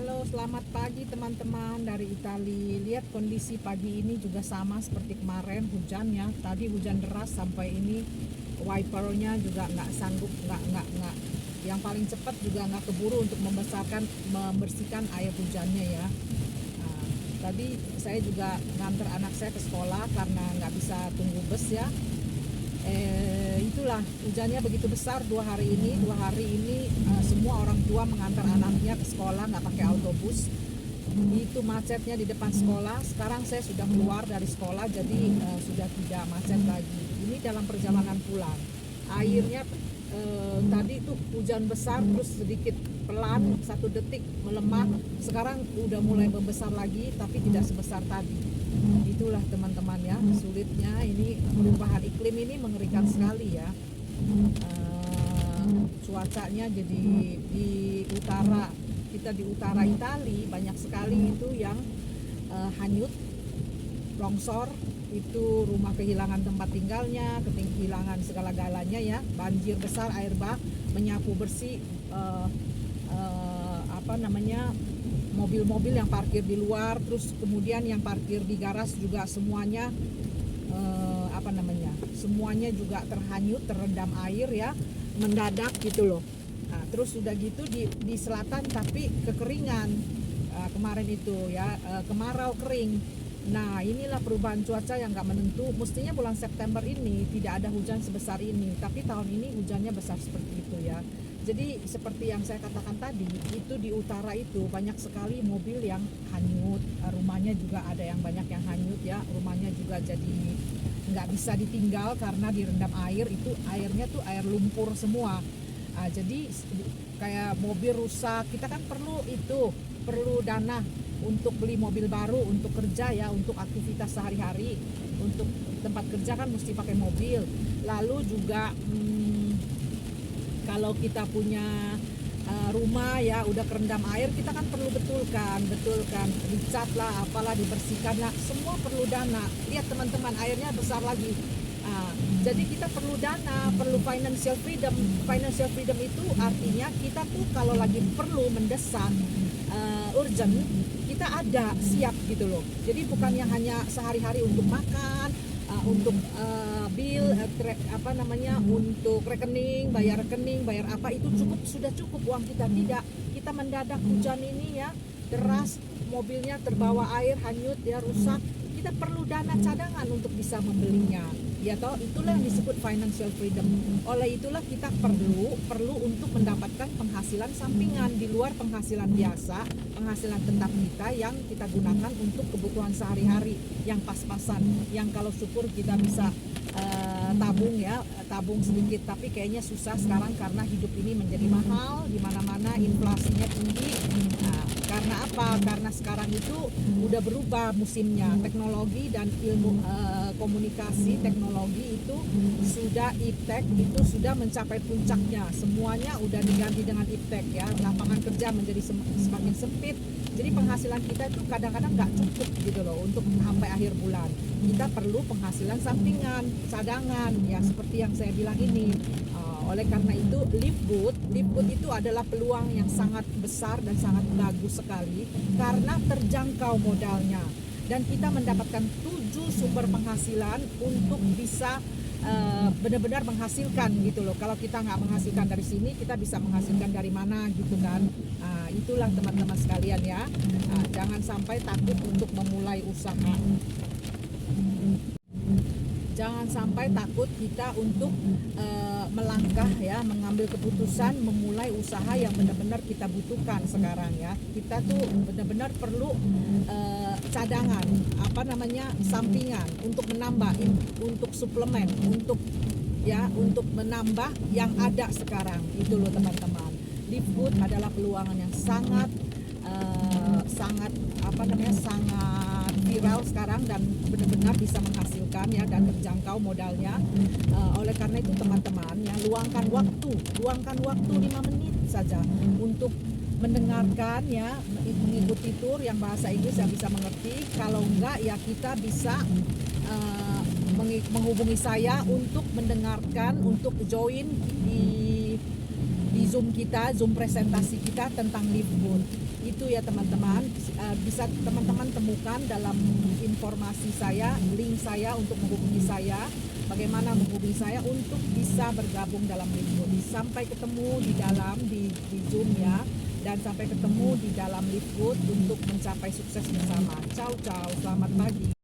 Halo, selamat pagi teman-teman dari Italia. Lihat kondisi pagi ini juga sama seperti kemarin, hujan ya. Tadi hujan deras sampai ini wipernya juga nggak sanggup, nggak. Yang paling cepat juga nggak keburu untuk membersihkan air hujannya ya. Nah, tadi saya juga nganter anak saya ke sekolah karena nggak bisa tunggu bus ya. Itulah hujannya begitu besar dua hari ini semua orang tua mengantar anaknya ke sekolah nggak pakai autobus. Itu macetnya di depan sekolah. Sekarang saya sudah keluar dari sekolah, jadi sudah tidak macet lagi. Ini dalam perjalanan pulang, airnya tadi itu hujan besar terus sedikit pelan 1 detik melemah, sekarang udah mulai membesar lagi tapi tidak sebesar tadi. Itulah teman-teman ya, sulitnya ini perubahan iklim ini mengerikan sekali ya. Cuacanya jadi di utara, kita di utara Italia banyak sekali itu yang hanyut, longsor, itu rumah kehilangan tempat tinggalnya, kehilangan segala-galanya ya. Banjir besar, air bah menyapu bersih mobil-mobil yang parkir di luar, terus kemudian yang parkir di garas juga semuanya semuanya juga terhanyut, terendam air ya, mendadak gitu loh. Nah, terus sudah gitu di selatan tapi kekeringan kemarin itu ya, kemarau kering. Nah, inilah perubahan cuaca yang nggak menentu. Mestinya bulan September ini tidak ada hujan sebesar ini, tapi tahun ini hujannya besar seperti itu ya. Jadi seperti yang saya katakan tadi, itu di utara itu banyak sekali mobil yang hanyut, rumahnya juga ada yang banyak yang hanyut ya, rumahnya juga jadi nggak bisa ditinggal karena direndam air, itu airnya tuh air lumpur semua. Jadi kayak mobil rusak, kita kan perlu dana untuk beli mobil baru untuk kerja ya, untuk aktivitas sehari-hari, untuk tempat kerja kan mesti pakai mobil. Lalu juga kalau kita punya rumah ya udah kerendam air, kita kan perlu betulkan, dicat lah, apalah, dibersihkan lah, semua perlu dana. Lihat teman-teman, airnya besar lagi. Jadi kita perlu dana, perlu financial freedom. Financial freedom itu artinya kita tuh kalau lagi perlu mendesak, urgent, kita ada siap gitu loh. Jadi bukan yang hanya sehari-hari untuk makan, untuk bill, untuk rekening, bayar apa, itu sudah cukup uang kita. Tidak, kita mendadak hujan ini ya, deras, mobilnya terbawa air, hanyut ya, rusak, kita perlu dana cadangan untuk bisa membelinya ya toh. Itulah yang disebut financial freedom. Oleh itulah kita perlu untuk mendapatkan penghasilan sampingan di luar penghasilan biasa, penghasilan tetap kita yang kita gunakan untuk kebutuhan sehari-hari yang pas-pasan, yang kalau syukur kita bisa tabung sedikit, tapi kayaknya susah sekarang karena hidup ini menjadi mahal, di mana-mana inflasinya tinggi. Karena apa? Karena sekarang itu udah berubah musimnya, teknologi dan ilmu komunikasi teknologi itu sudah iptek, itu sudah mencapai puncaknya, semuanya udah diganti dengan iptek ya, lapangan kerja menjadi semakin sempit. Jadi penghasilan kita itu kadang-kadang nggak cukup gitu loh untuk sampai akhir bulan. Kita perlu penghasilan sampingan, cadangan ya, seperti yang saya bilang ini. Oleh karena itu live good itu adalah peluang yang sangat besar dan sangat bagus sekali karena terjangkau modalnya, dan kita mendapatkan 7 sumber penghasilan untuk bisa benar-benar menghasilkan gitu loh. Kalau kita nggak menghasilkan dari sini, kita bisa menghasilkan dari mana gitu kan. Itulah teman-teman sekalian ya, jangan sampai takut untuk memulai usaha. Jangan sampai takut kita untuk melangkah ya, mengambil keputusan memulai usaha yang benar-benar kita butuhkan sekarang ya. Kita tuh benar-benar perlu cadangan, sampingan untuk menambah, untuk suplemen, untuk menambah yang ada sekarang. Itu loh teman-teman. Live good adalah peluangan yang sangat viral sekarang dan benar-benar bisa menghasilkan ya, dan terjangkau modalnya. Oleh karena itu teman-teman ya, luangkan waktu 5 menit saja untuk mendengarkan ya, mengikuti tur yang bahasa Inggris yang bisa mengerti. Kalau enggak ya kita bisa menghubungi saya untuk mendengarkan, untuk join di di Zoom kita, Zoom presentasi kita tentang Livegood. Itu ya teman-teman, bisa teman-teman temukan dalam informasi saya, link saya untuk menghubungi saya. Bagaimana menghubungi saya untuk bisa bergabung dalam Livegood. Sampai ketemu di dalam di Zoom ya, dan sampai ketemu di dalam Livegood untuk mencapai sukses bersama. Ciao ciao, selamat pagi.